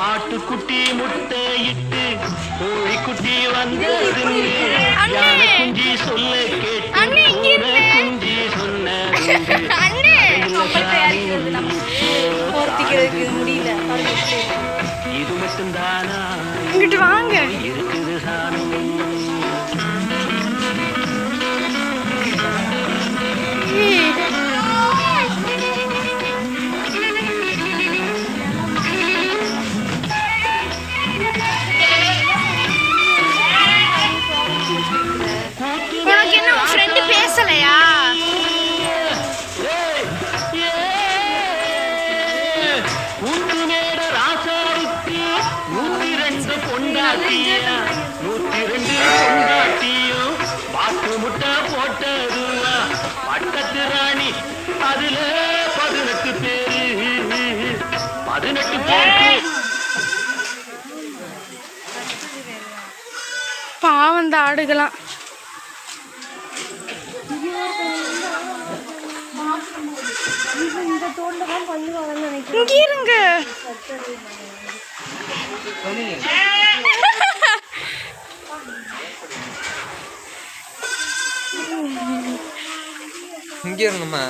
ஆட்டுக்குட்டி முட்டை இட்டு கோழிக்குட்டி வந்தது குஞ்சி சொல்ல கேட்டு குஞ்சி சொன்ன இது மட்டும்தானா இங்கிட்டு வாங்க இருக்குது சாமி உனக்கு என்ன உன் ஃப்ரெண்டு பேசலையா? பாட்டு முட்டை போட்டதுவா பட்டத்து ராணி அதுல 18 பேரு 18 பேருக்கு பாவம் இந்த ஆடுகளாம். இங்க இருங்க. இங்கே இருங்கம்மா.